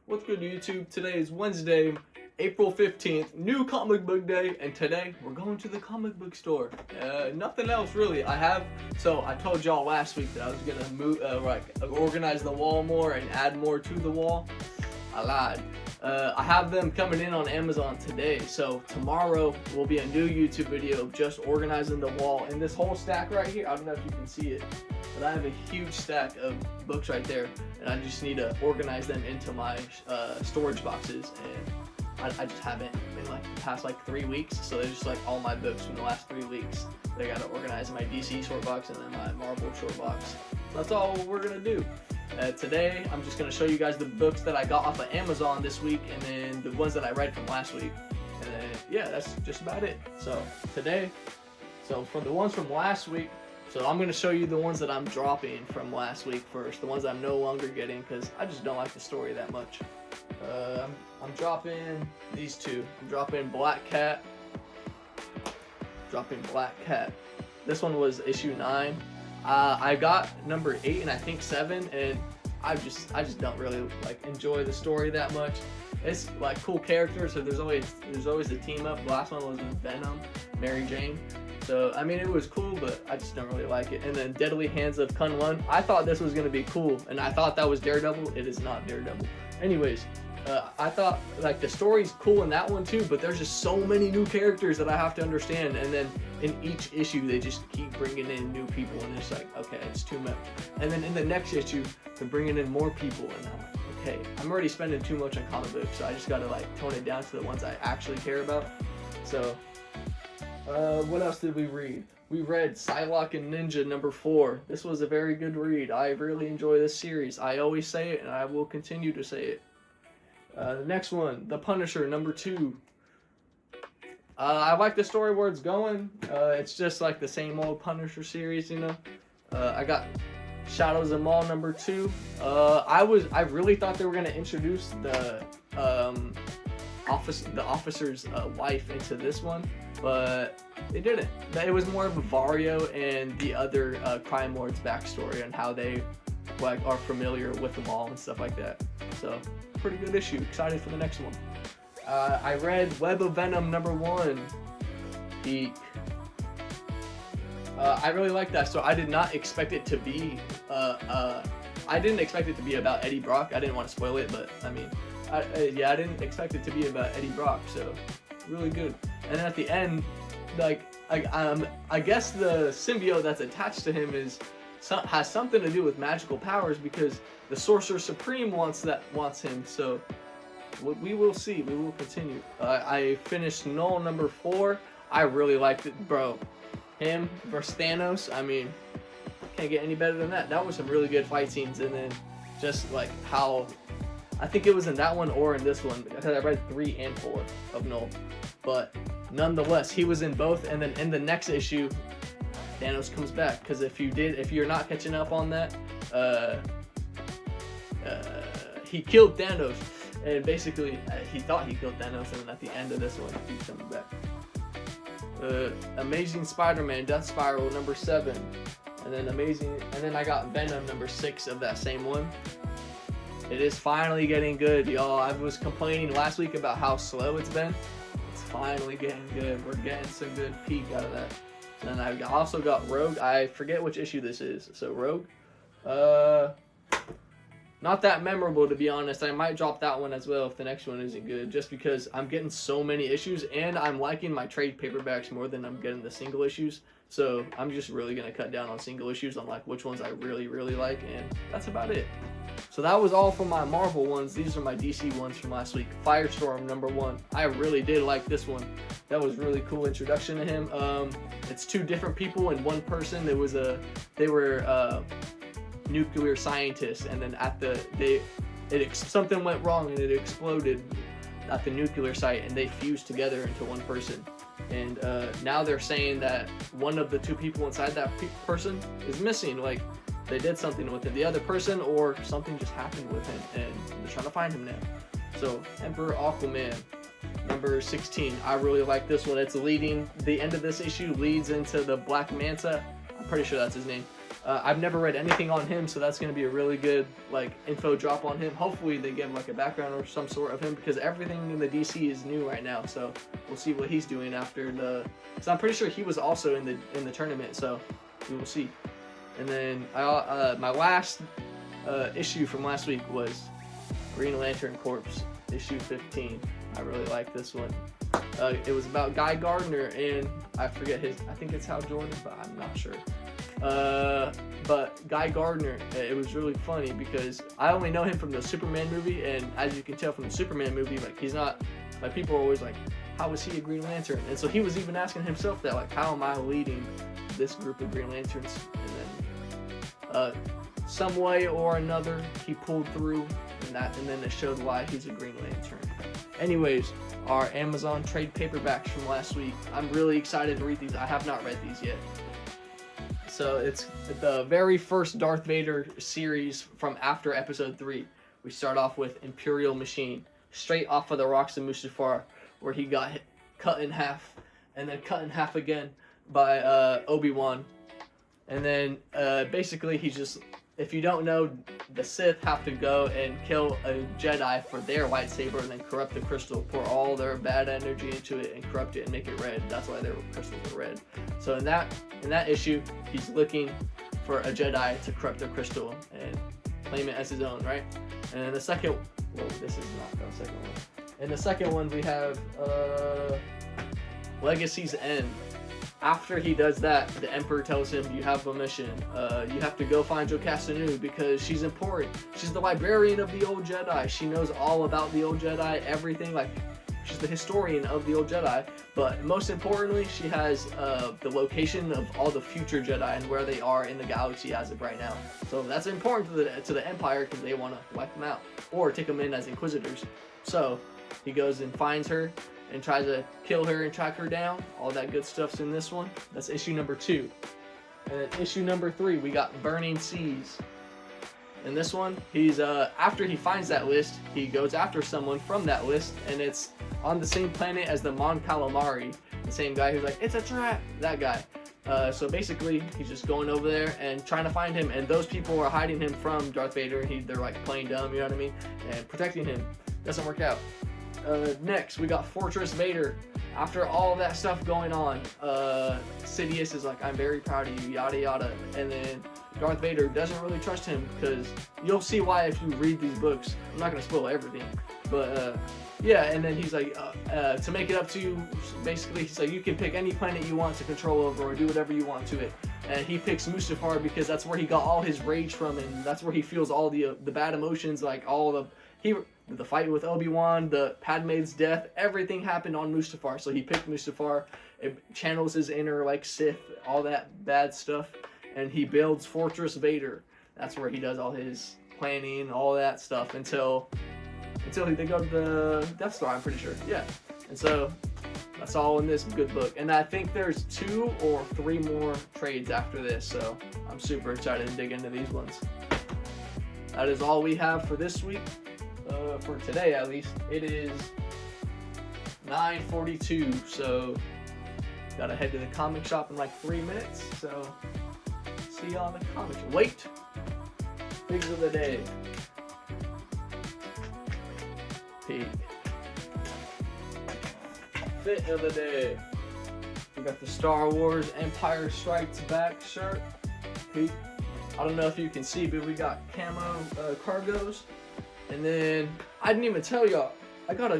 What's good, YouTube? Today is Wednesday, April 15th, new comic book day, and today we're going to the comic book store. Nothing else really. I told y'all last week that I was gonna move, organize the wall more and add more to the wall. I lied. I have them coming in on Amazon today, so tomorrow will be a new YouTube video of just organizing the wall. And this whole stack right here, I don't know if you can see it, but I have a huge stack of books right there, and I just need to organize them into my storage boxes. And I just haven't in like the past 3 weeks, so they're just like all my books from the last 3 weeks. I gotta organize my DC short box and then my Marvel short box. So that's all we're gonna do. Today, I'm just going to show you guys the books that I got off of Amazon this week, and then the ones that I read from last week. And then, yeah, that's just about it. So, for the ones from last week, so I'm going to show you the ones that I'm dropping from last week first. The ones I'm no longer getting, because I just don't like the story that much. I'm dropping these two. I'm dropping Black Cat. This one was issue 9. I got number 8 and I think 7, and I just don't really enjoy the story that much. It's cool characters, so there's always a team up. The last one was with Venom, Mary Jane. So I mean, it was cool, but I just don't really like it. And then Deadly Hands of Kunlun. I thought this was gonna be cool, and I thought that was Daredevil. It is not Daredevil. Anyways, I thought the story's cool in that one too, but there's just so many new characters that I have to understand, and then in each issue they just keep bringing in new people, and it's okay, it's too much. And then in the next issue they're bringing in more people, and I'm like, okay, I'm already spending too much on comic books, so I just gotta tone it down to the ones I actually care about. So what else did we read? We read Psylocke and Ninja number 4. This was a very good read. I really enjoy this series. I always say it, and I will continue to say it. The next one, The Punisher number 2. I like the story where it's going. It's just the same old Punisher series, you know. I got Shadows of Maul number 2. I really thought they were gonna introduce the officer's wife into this one, but they didn't. It was more of a Vario and the other crime lords' backstory and how they are familiar with them all and stuff like that. So pretty good issue. Excited for the next one. I read Web of Venom number 1. Eek. I really like that. So I did not expect it to be. I didn't expect it to be about Eddie Brock. I didn't want to spoil it, but I mean, I didn't expect it to be about Eddie Brock. So really good. And then at the end, I guess the symbiote that's attached to him has something to do with magical powers, because the Sorcerer Supreme wants him. So we will see. We will continue. I finished Null number 4. I really liked it, bro. Him versus Thanos. I mean, can't get any better than that. That was some really good fight scenes, and then just how I think it was in that one or in this one, because I read 3 and 4 of Null, but nonetheless, he was in both. And then in the next issue, Thanos comes back, because if you're not catching up on that, he killed Thanos, and basically he thought he killed Thanos, and then at the end of this one he's coming back. Amazing Spider-Man Death Spiral number 7, and then I got Venom number 6 of that same one. It is finally getting good, y'all. I was complaining last week about how slow it's been. It's finally getting good. We're getting some good peak out of that. And I also got Rogue. I forget which issue this is. So Rogue, not that memorable, to be honest. I might drop that one as well if the next one isn't good, just because I'm getting so many issues, and I'm liking my trade paperbacks more than I'm getting the single issues. So I'm just really gonna cut down on single issues on which ones I really like, and that's about it. So that was all for my Marvel ones. These are my DC ones from last week. Firestorm number 1. I really did like this one. That was really cool introduction to him. It's 2 different people and 1 person. They were nuclear scientists, and then something went wrong and it exploded at the nuclear site, and they fused together into 1 person. And now they're saying that one of the 2 people inside that person is missing. They did something with him, the other person, or something just happened with him, and they're trying to find him now. So Emperor Aquaman number 16. I really like this one. The end of this issue leads into the Black Manta. I'm pretty sure that's his name. I've never read anything on him, so that's going to be a really good like info drop on him. Hopefully they give like a background or some sort of him, because everything in the DC is new right now. So we'll see what he's doing after the. So I'm pretty sure he was also in the tournament. So we will see. And then my last issue from last week was Green Lantern Corps issue 15. I really like this one. It was about Guy Gardner, and I forget I think it's Hal Jordan, but I'm not sure. But Guy Gardner, it was really funny because I only know him from the Superman movie, and as you can tell from the Superman movie, like he's not, like people are always like, how is he a Green Lantern? And so he was even asking himself that, like, how am I leading this group of Green Lanterns? And then some way or another he pulled through, and then it showed why he's a Green Lantern. Anyways, our Amazon trade paperbacks from last week. I'm really excited to read these. I have not read these yet. So it's the very first Darth Vader series from after Episode 3. We start off with Imperial Machine, straight off of the rocks of Mustafar, where he got cut in half, and then cut in half again by Obi-Wan. And then basically he just, if you don't know, the Sith have to go and kill a Jedi for their lightsaber and then corrupt the crystal, pour all their bad energy into it and corrupt it and make it red. That's why their crystals are red. So in that issue, he's looking for a Jedi to corrupt their crystal and claim it as his own, right? And then the second, well, this is not the second one. In the second one, we have Legacy's End. After he does that, the Emperor tells him, you have a mission. You have to go find Jocasta Nu because she's important. She's the librarian of the old Jedi. She knows all about the old Jedi, everything. Like, she's the historian of the old Jedi. But most importantly, she has the location of all the future Jedi and where they are in the galaxy as of right now. So that's important to the Empire because they want to wipe them out or take them in as Inquisitors. So he goes and finds her and tries to kill her and track her down. All that good stuff's in this one. That's issue number 2. And then issue number 3, we got Burning Seas. In this one, he's after he finds that list, he goes after someone from that list, and it's on the same planet as the Mon Calamari, the same guy who's like, it's a trap, that guy. So basically, he's just going over there and trying to find him, and those people are hiding him from Darth Vader. They're like playing dumb, you know what I mean, and protecting him. Doesn't work out. Next, we got Fortress Vader. After all that stuff going on, Sidious is like, I'm very proud of you, yada yada. And then Darth Vader doesn't really trust him because you'll see why if you read these books. I'm not going to spoil everything. But yeah, and then he's like, to make it up to you, basically, he's like, you can pick any planet you want to control over or do whatever you want to it. And he picks Mustafar because that's where he got all his rage from, and that's where he feels all the bad emotions, like all the fight with Obi-Wan, the Padme's death, everything happened on Mustafar. So he picked Mustafar. It channels his inner like Sith, all that bad stuff, and he builds Fortress Vader. That's where he does all his planning, all that stuff until they go to the Death Star, I'm pretty sure. Yeah. And so that's all in this good book. And I think there's 2 or 3 more trades after this, so I'm super excited to dig into these ones. That is all we have for this week. For today, at least. It is 9:42, so gotta head to the comic shop in like 3 minutes. So see y'all in the comic shop. Wait! Pigs of the day. Pig. Fit of the day. We got the Star Wars Empire Strikes Back shirt. Pig. I don't know if you can see, but we got camo cargos. And then I didn't even tell y'all, I got a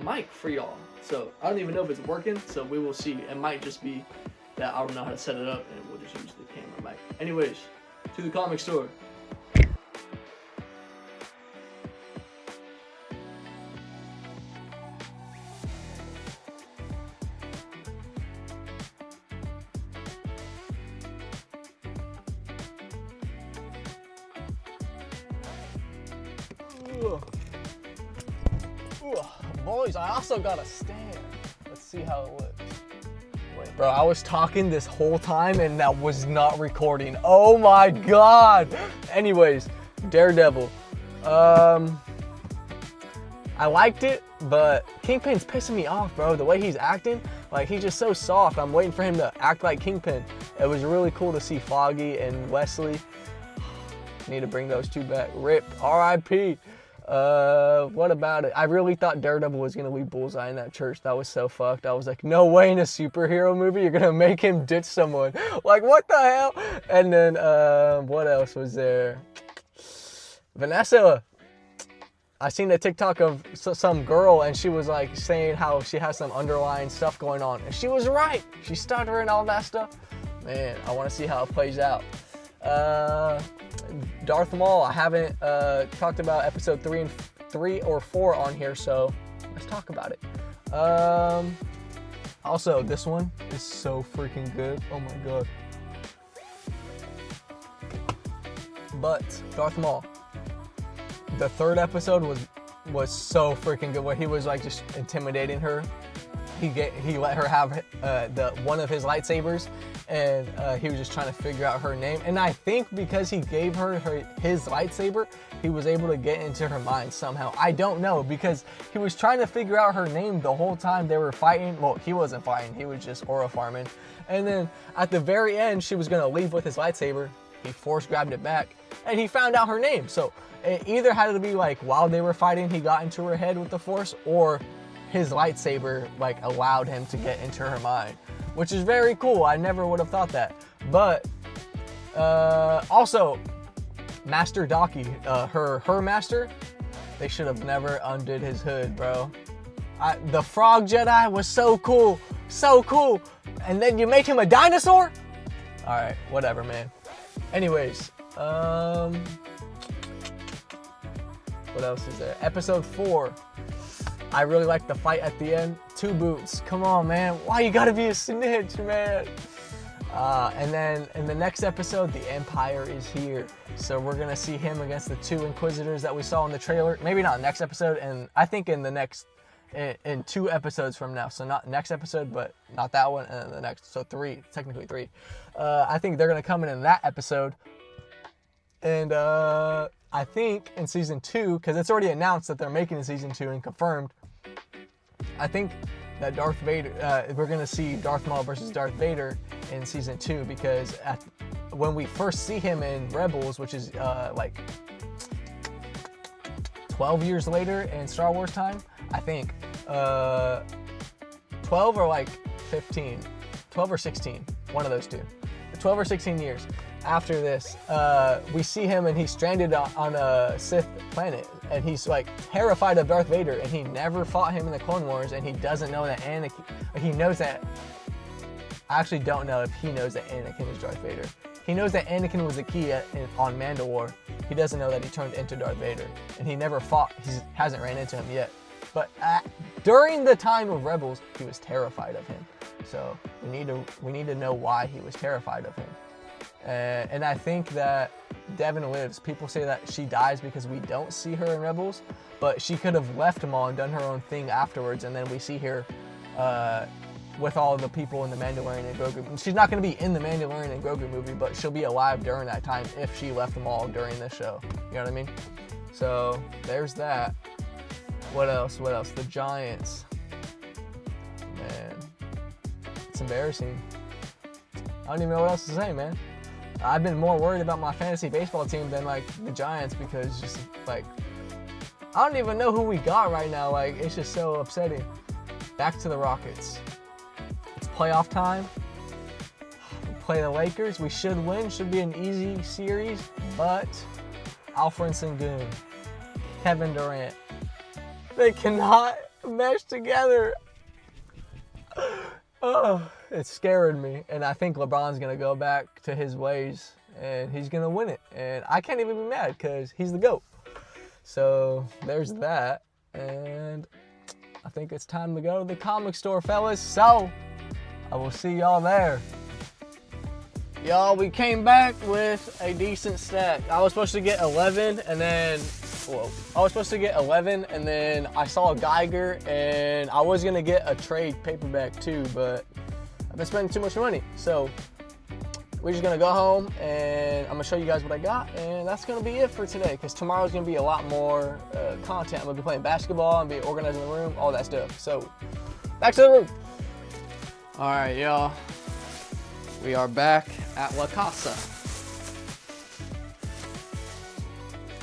mic for y'all. So I don't even know if it's working, so we will see. It might just be that I don't know how to set it up and we'll just use the camera mic. Anyways, to the comic store. Boys, I also got a stand. Let's see how it looks. Wait. Bro, I was talking this whole time and that was not recording. Oh my god. Anyways, Daredevil. I liked it, but Kingpin's pissing me off, bro. The way he's acting, like he's just so soft. I'm waiting for him to act like Kingpin. It was really cool to see Foggy and Wesley. Need to bring those two back. RIP, R.I.P. What about it? I really thought Daredevil was going to leave Bullseye in that church. That was so fucked. I was like, no way in a superhero movie you're going to make him ditch someone. Like, what the hell? And then, what else was there? Vanessa. I seen a TikTok of some girl, and she was like saying how she has some underlying stuff going on. And she was right. She's stuttering, all that stuff. Man, I want to see how it plays out. Darth Maul, I haven't talked about episode 3 or 4 on here, so let's talk about it. Also, this one is so freaking good. Oh my god. But Darth Maul, the 3rd episode was so freaking good, where he was like just intimidating her. He let her have one of his lightsabers, and he was just trying to figure out her name. And I think because he gave her his lightsaber, he was able to get into her mind somehow. I don't know, because he was trying to figure out her name the whole time they were fighting. Well, he wasn't fighting, he was just aura farming. And then at the very end, she was gonna leave with his lightsaber. He force grabbed it back, and he found out her name. So it either had to be like while they were fighting, he got into her head with the force, or his lightsaber like allowed him to get into her mind, which is very cool. I never would have thought that. But also Master Daki, her master, they should have never undid his hood, bro. The Frog Jedi was so cool, and then you make him a dinosaur? All right, whatever, man. Anyways, what else is there? Episode 4. I really like the fight at the end. 2 Boots. Come on, man. Why you gotta be a snitch, man? And then in the next episode, the Empire is here. So we're gonna see him against the 2 Inquisitors that we saw in the trailer. Maybe not next episode, and I think in 2 episodes from now. So not next episode, but not that one, and then the next. So 3, technically 3. I think they're gonna come in that episode. And I think in season 2, because it's already announced that they're making a season 2 and confirmed, I think that Darth Vader, we're going to see Darth Maul versus Darth Vader in season 2, because when we first see him in Rebels, which is like 12 years later in Star Wars time, I think 12 or like 15, 12 or 16, one of those two, 12 or 16 years after this, we see him and he's stranded on a Sith planet, and he's like terrified of Darth Vader, and he never fought him in the Clone Wars, and he doesn't know that he knows that, I actually don't know if he knows that Anakin is Darth Vader. He knows that Anakin was the key on Mandalore. He doesn't know that he turned into Darth Vader, and he never fought, he hasn't ran into him yet. But during the time of Rebels, he was terrified of him. So we need to know why he was terrified of him. And I think that Devin lives. People say that she dies because we don't see her in Rebels, but she could have left Maul and done her own thing afterwards, and then we see her with all the people in the Mandalorian and Grogu. She's not going to be in the Mandalorian and Grogu movie, but she'll be alive during that time if she left Maul during this show. You know what I mean? So there's that. What else? The Giants. Man, it's embarrassing. I don't even know what else to say, man. I've been more worried about my fantasy baseball team than like the Giants, because just like, I don't even know who we got right now. Like, it's just so upsetting. Back to the Rockets. It's playoff time. We play the Lakers. We should win. Should be an easy series. But Alfred Sengun, Kevin Durant, they cannot mesh together. Oh, it scared me. And I think LeBron's going to go back to his ways, and he's going to win it. And I can't even be mad because he's the GOAT. So there's that. And I think it's time to go to the comic store, fellas. So I will see y'all there. Y'all, we came back with a decent stack. I was supposed to get 11, and then I saw a Geiger, and I was gonna get a trade paperback too, but I've been spending too much money. So we're just gonna go home, and I'm gonna show you guys what I got, and that's gonna be it for today, because tomorrow's gonna be a lot more content. I'm gonna be playing basketball and be organizing the room, all that stuff. So back to the room. All right, y'all. We are back at La Casa.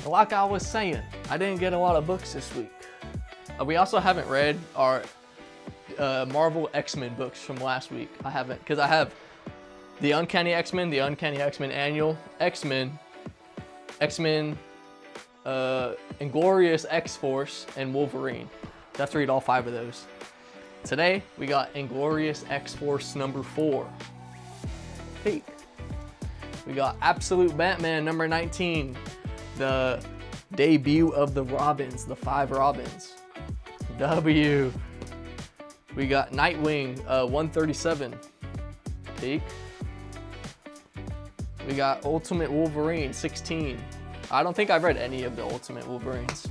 Like I was saying, I didn't get a lot of books this week. We also haven't read our Marvel X-Men books from last week. I haven't, because I have the Uncanny X-Men, the Uncanny X-Men Annual, X-Men, Inglorious X-Force, and Wolverine. So I have to read all 5 of those. Today, we got Inglorious X-Force number 4. Peek. We got Absolute Batman number 19. The debut of the Robins, the 5 Robins. W. We got Nightwing 137. Peek. We got Ultimate Wolverine 16. I don't think I've read any of the Ultimate Wolverines.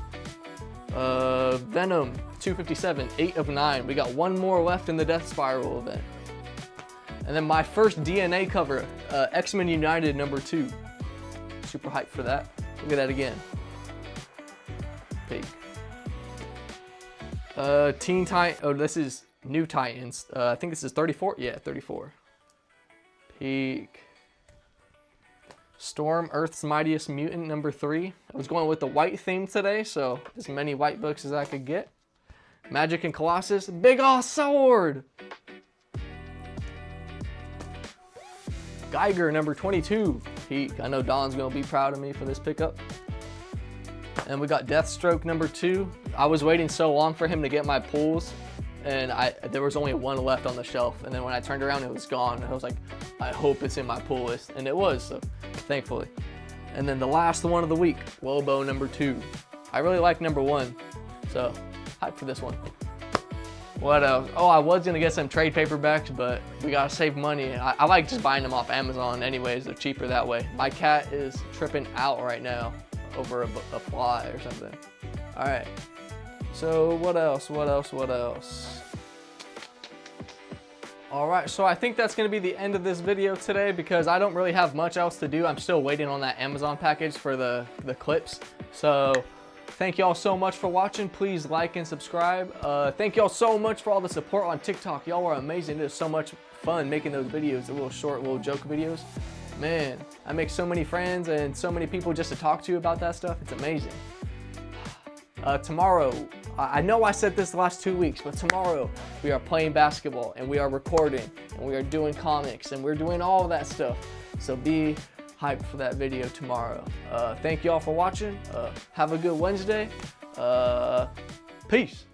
Venom 257, 8 of 9. We got 1 more left in the Death Spiral event. And then my first DNA cover, X-Men United number 2. Super hyped for that. Look at that again. Peek. Teen Titan. Oh, this is New Titans. I think this is 34. Yeah, 34. Peek. Storm, Earth's Mightiest Mutant number 3. I was going with the white theme today, so as many white books as I could get. Magic and Colossus, big ass sword. Geiger number 22. Peek. I know Don's gonna be proud of me for this pickup. And we got Deathstroke number 2. I was waiting so long for him to get my pulls, and there was only 1 left on the shelf. And then when I turned around, it was gone. And I was like, I hope it's in my pull list, and it was, so thankfully. And then the last one of the week, Lobo number 2. I really like number 1, so hype for this one. What else? Oh, I was gonna get some trade paperbacks, but we gotta save money. I like just buying them off Amazon anyways. They're cheaper that way. My cat is tripping out right now over a fly or something. All right. So what else? All right, so I think that's gonna be the end of this video today because I don't really have much else to do. I'm still waiting on that Amazon package for the clips. So thank y'all so much for watching. Please like and subscribe. Thank y'all so much for all the support on TikTok. Y'all are amazing. It is so much fun making those videos, the little short, little joke videos. Man, I make so many friends and so many people just to talk to about that stuff. It's amazing. Tomorrow, I know I said this the last 2 weeks, but tomorrow we are playing basketball and we are recording and we are doing comics and we're doing all of that stuff. So be hyped for that video tomorrow. Thank y'all for watching. Have a good Wednesday. Peace.